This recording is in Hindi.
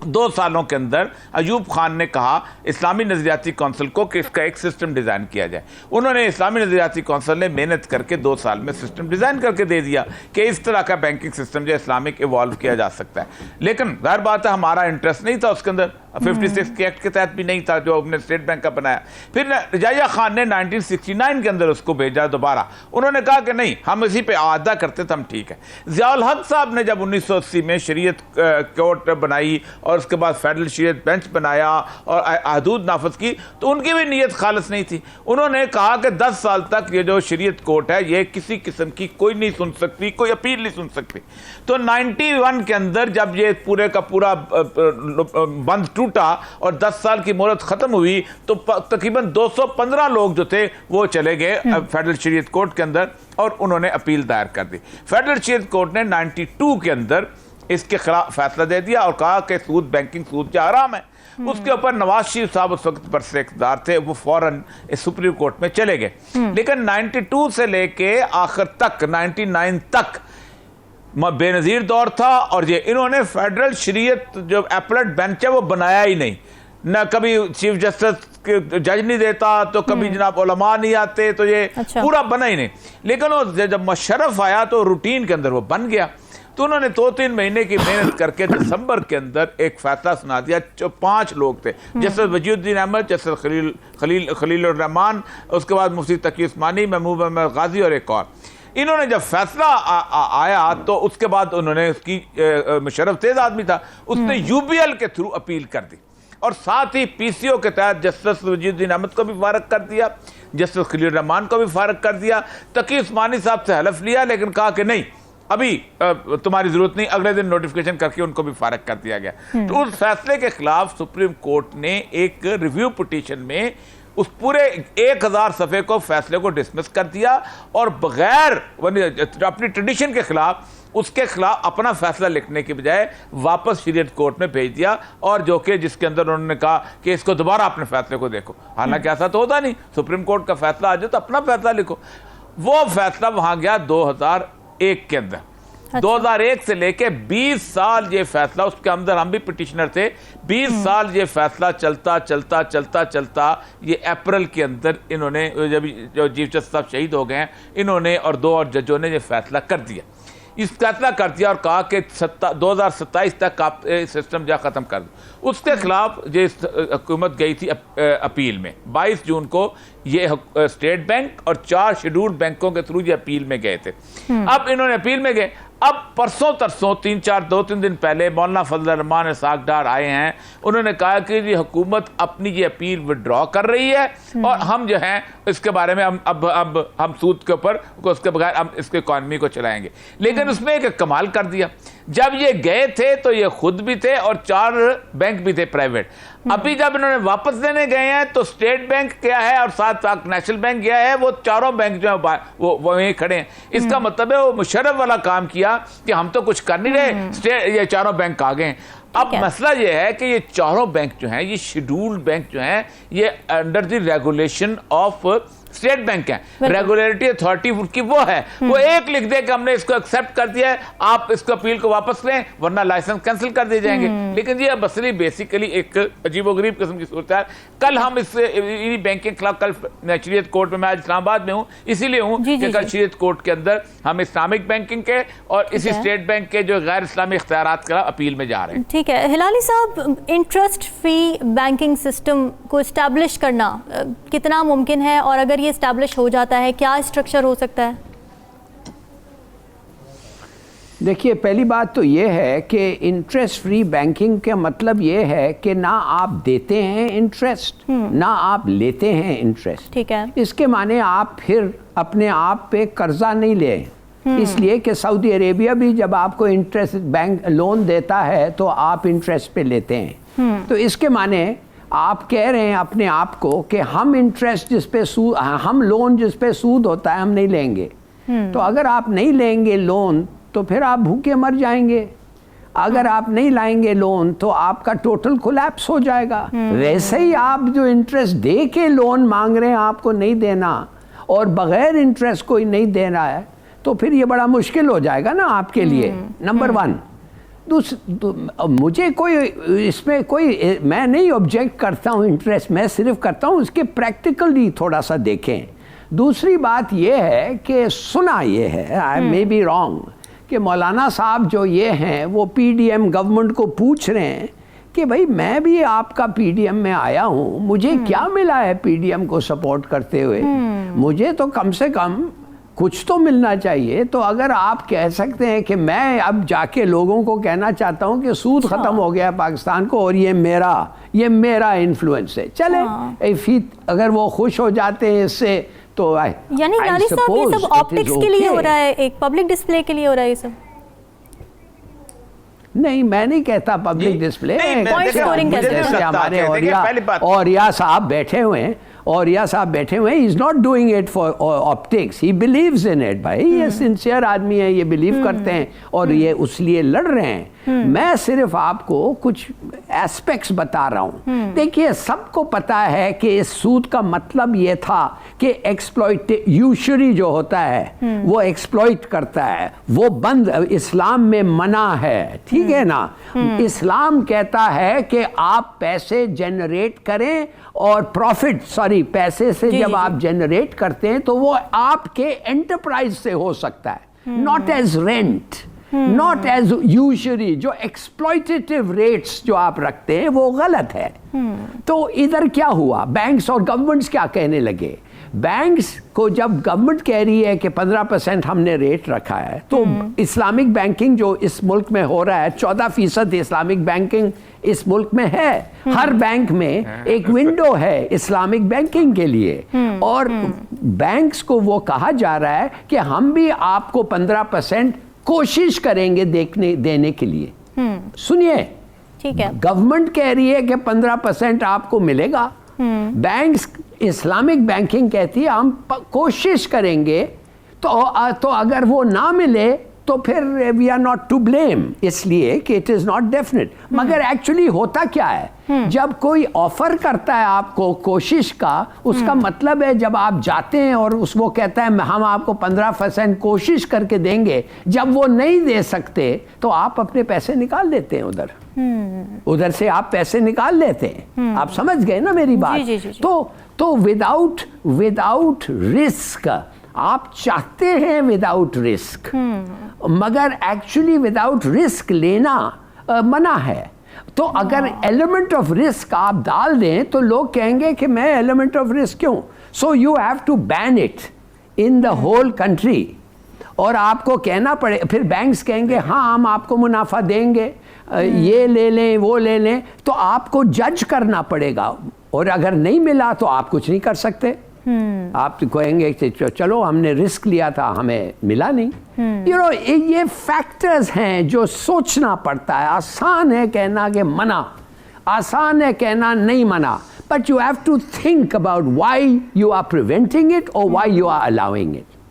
2 सालों के अंदर अयूब खान ने कहा इस्लामी नज़रियाती कौंसिल को कि इसका एक सिस्टम डिज़ाइन किया जाए। उन्होंने इस्लामी नज़रियाती कौंसिल ने मेहनत करके 2 साल में सिस्टम डिज़ाइन करके दे दिया कि इस तरह का बैंकिंग सिस्टम जो इस्लामिक इवॉल्व किया जा सकता है। लेकिन ज़ाहिर बात है हमारा इंटरेस्ट नहीं था उसके अंदर, 56 के एक्ट के तहत भी नहीं था जो हमने स्टेट बैंक का बनाया। फिर रजाइया खान ने 1969 के अंदर उसको भेजा दोबारा। उन्होंने कहा कि नहीं, हम इसी पे आदा करते थे, हम ठीक है। ज़ियाउल हक साहब ने जब 1980 में शरीयत कोर्ट बनाई और उसके बाद फेडरल शरीयत बेंच बनाया और हदूद नाफज की, तो उनकी भी नीयत खालिस नहीं थी। उन्होंने कहा कि 10 साल तक ये जो शरीयत कोर्ट है ये किसी किस्म की कोई नहीं सुन सकती, कोई अपील नहीं सुन सकती। तो 91 के अंदर जब ये पूरे का पूरा बंद टूटा और 10 साल की मोहलत खत्म हुई तो तकरीबन 215 लोग जो थे वो चले गए फेडरल शरीयत कोर्ट के अंदर और उन्होंने अपील दायर कर दी। फेडरल शरीयत कोर्ट ने 92 के अंदर इसके खिलाफ फैसला दे दिया और कहा कि सूद, बैंकिंग सूद जो हराम है। उसके ऊपर नवाज शरीफ साहब उस वक्त बरसे इक़्तिदार थे, वो फौरन इस सुप्रीम कोर्ट में चले गए। लेकिन 92 से लेके आखिर तक 99 तक बेनज़ीर दौर था और ये इन्होंने फेडरल शरीयत जो अपीलेट बेंच है वो बनाया ही नहीं। न कभी चीफ जस्टिस जज नहीं देता तो कभी जनाब उलमा नहीं आते, तो ये पूरा बना ही नहीं। लेकिन वो जब मुशर्रफ आया तो रूटीन के अंदर वो बन गया। तो उन्होंने 2-3 महीने की मेहनत करके दिसंबर के अंदर एक फैसला सुना दिया। जो 5 लोग थे, जस्टिस वजीउद्दीन अहमद, जस्टिस खलील रहमान, उसके बाद मुफ्ती तकी उस्मानी, महबूब अहमद गाजी और एक और। इन्होंने जब फैसला आया तो उसके बाद उन्होंने उसकी मुशर्रफ तेज आदमी था, उसने यूबीएल के थ्रू अपील कर दी और साथ ही पीसीओ के तहत जस्टिस वजीउद्दीन अहमद को भी फारग कर दिया, जस्टिस खलील रहमान को भी फारग कर दिया। तकी उस्मानी साहब से हलफ लिया लेकिन कहा कि नहीं, अभी तुम्हारी जरूरत नहीं। अगले दिन नोटिफिकेशन करके उनको भी फारग कर दिया गया। तो उस फैसले के खिलाफ सुप्रीम कोर्ट ने एक रिव्यू पिटीशन में उस पूरे 1000 सफ़े को फैसले को डिसमिस कर दिया और बगैर अपनी ट्रेडिशन के खिलाफ उसके खिलाफ अपना फैसला लिखने के बजाय वापस शरीयत कोर्ट में भेज दिया और जो कि जिसके अंदर उन्होंने कहा कि इसको दोबारा अपने फैसले को देखो। हालांकि ऐसा तो होता नहीं, सुप्रीम कोर्ट का फैसला आ जाए तो अपना फैसला लिखो। वो फैसला वहां गया 2001 के अंदर। 2001 से लेके 20 साल ये फैसला, उसके अंदर हम भी पिटिशनर थे, 20 साल ये फैसला चलता चलता चलता चलता ये अप्रैल के अंदर इन्होंने, जब जो चीफ जस्टिस साहब शहीद हो गए हैं, इन्होंने और 2 और जजों ने ये फैसला कर दिया। इस फैसला कर दिया और कहा कि 2027 तक आप सिस्टम जो ख़त्म कर दो। उसके खिलाफ ये हुकूमत गई थी अपील में। 22 जून को ये स्टेट बैंक और 4 शेड्यूल्ड बैंकों के थ्रू ये अपील में गए थे। अब इन्होंने अपील में गए, अब परसों तरसों 2-3 दिन पहले मौलाना फजल रहमान इसाक डार आए हैं। उन्होंने कहा कि ये हुकूमत अपनी ये अपील विड्रॉ कर रही है और हम जो हैं इसके बारे में हम सूद के ऊपर उसके बगैर हम इसके इकॉनमी को चलाएंगे। लेकिन उसमें एक कमाल कर दिया, जब ये गए थे तो ये खुद भी थे और 4 बैंक भी थे प्राइवेट। अभी जब इन्होंने वापस देने गए हैं तो स्टेट बैंक क्या है और साथ नेशनल बैंक क्या है, वो चारों बैंक जो है वो वहीं खड़े हैं। इसका मतलब है वो मुशर्रफ वाला काम किया कि हम तो कुछ कर नहीं रहे, ये चारों बैंक आ गए। अब मसला ये है कि ये चारों बैंक जो हैं, ये शेड्यूल्ड बैंक जो हैं, ये under the regulation of state bank है। रेगुलेटरी अथॉरिटी उनकी वो है, वो एक लिख दे कि हमने इसको एक्सेप्ट कर दिया है, आप इसको अपील को वापस लें वरना लाइसेंस कैंसिल कर दिए जाएंगे। लेकिन ये मसले बेसिकली एक अजीबोगरीब किस्म की सूरत है। कल हम इस बैंक के खिलाफ, कल शरीयत कोर्ट में, मैं आज इस्लामाबाद में हूँ, इसीलिए हूँ कि कल शरीयत कोर्ट के अंदर हम इस्लामिक बैंकिंग के और इसी स्टेट बैंक के जो गैर इस्लामी इख्तियारात के खिलाफ अपील में जा रहे हैं। ठीक है हिलाली साहब, इंटरेस्ट फ्री बैंकिंग सिस्टम को इस्टेब्लिश करना कितना मुमकिन है और अगर ये इस्टेब्लिश हो जाता है क्या स्ट्रक्चर हो सकता है? देखिए, पहली बात तो ये है कि इंटरेस्ट फ्री बैंकिंग का मतलब ये है कि ना आप देते हैं इंटरेस्ट ना आप लेते हैं इंटरेस्ट। ठीक है, इसके माने आप फिर अपने आप पे कर्जा नहीं ले, इसलिए कि सऊदी अरेबिया भी जब आपको इंटरेस्ट बैंक लोन देता है तो आप इंटरेस्ट पे लेते हैं। तो इसके माने आप कह रहे हैं अपने आप को कि हम इंटरेस्ट जिस पे सूद, हम लोन जिस पे सूद होता है हम नहीं लेंगे। तो अगर आप नहीं लेंगे लोन तो फिर आप भूखे मर जाएंगे। अगर आप नहीं लाएंगे लोन तो आपका टोटल कोलैप्स हो जाएगा। वैसे ही आप जो इंटरेस्ट दे के लोन मांग रहे हैं आपको नहीं देना और बगैर इंटरेस्ट कोई नहीं देना है तो फिर ये बड़ा मुश्किल हो जाएगा ना आपके लिए, नंबर 1। मुझे कोई इसमें कोई, मैं नहीं ऑब्जेक्ट करता हूँ इंटरेस्ट, मैं सिर्फ करता हूँ उसके प्रैक्टिकली थोड़ा सा देखें। दूसरी बात ये है कि सुना ये है, आई मे बी रॉन्ग, कि मौलाना साहब जो ये हैं वो पीडीएम गवर्नमेंट को पूछ रहे हैं कि भाई मैं भी आपका पीडीएम में आया हूँ, मुझे क्या मिला है पीडीएम को सपोर्ट करते हुए, मुझे तो कम से कम कुछ तो मिलना चाहिए। तो अगर आप कह सकते हैं कि मैं अब जाके लोगों को कहना चाहता हूं कि सूद खत्म हो गया पाकिस्तान को और ये मेरा इन्फ्लुएंस है, चले अगर वो खुश हो जाते हैं इससे तो यानी यानी साहब ये सब ऑप्टिक्स के लिए हो रहा है, एक पब्लिक डिस्प्ले के लिए हो रहा है ये सब? नहीं, मैं नहीं कहता पब्लिक डिस्प्ले। जैसे हमारे औरिया साहब बैठे हुए हैं, औरिया साहब बैठे हुए हैं, he is not doing it for optics, he believes in it. भाई ये सिंसियर आदमी है, ये बिलीव करते हैं और ये उस लिए लड़ रहे हैं। मैं सिर्फ आपको कुछ एस्पेक्ट्स बता रहा हूं। देखिए, सबको पता है कि इस सूद का मतलब ये था कि यूशरी जो होता है वो एक्सप्लॉइट करता है, वो बंद, इस्लाम में मना है, ठीक है ना। इस्लाम कहता है कि आप पैसे जनरेट करें और प्रॉफिट, पैसे से जब आप जनरेट करते हैं तो वो आपके एंटरप्राइज से हो सकता है, not as rent, not as usury. जो एक्सप्लॉइटेटिव रेट्स जो आप रखते हैं वो गलत है। तो इधर क्या हुआ, बैंक्स और गवर्नमेंट्स क्या कहने लगे, बैंक्स को जब गवर्नमेंट कह रही है कि 15% हमने रेट रखा है, तो इस्लामिक बैंकिंग जो इस मुल्क में हो रहा है, 14% इस्लामिक बैंकिंग इस मुल्क में है। हर बैंक में एक विंडो है इस्लामिक बैंकिंग के लिए, और बैंक्स को वो कहा जा रहा है कि हम भी आपको 15% कोशिश करेंगे देने के लिए। सुनिए, ठीक है, गवर्नमेंट कह रही है कि 15% आपको मिलेगा, बैंक्स, इस्लामिक बैंकिंग कहती है हम कोशिश करेंगे, तो अगर वो ना मिले तो फिर we are not to blame, इसलिए कि इट इज नॉट डेफिनेट। मगर एक्चुअली होता क्या है, जब कोई ऑफर करता है आपको कोशिश का, उसका मतलब है जब आप जाते हैं और वो कहता है हम आपको 15% कोशिश करके देंगे, जब वो नहीं दे सकते तो आप अपने पैसे निकाल लेते हैं उधर से आप पैसे निकाल लेते हैं। आप समझ गए ना मेरी बात? जी, जी, जी, जी। तो विदाउट रिस्क आप चाहते हैं विदाउट रिस्क, मगर एक्चुअली विदाउट रिस्क लेना मना है। तो अगर एलिमेंट ऑफ रिस्क आप डाल दें तो लोग कहेंगे कि मैं एलिमेंट ऑफ रिस्क क्यों, so you have to ban it in the whole country. और आपको कहना पड़े, फिर बैंक्स कहेंगे हाँ हम आपको मुनाफा देंगे, ये ले लें वो ले लें, तो आपको जज करना पड़ेगा, और अगर नहीं मिला तो आप कुछ नहीं कर सकते। आप कहेंगे कि चलो हमने रिस्क लिया था, हमें मिला नहीं। यू नो, ये फैक्टर्स हैं जो सोचना पड़ता है। आसान है कहना कि मना, आसान है कहना नहीं मना, but you have to think about why you are preventing it और why you are allowing it.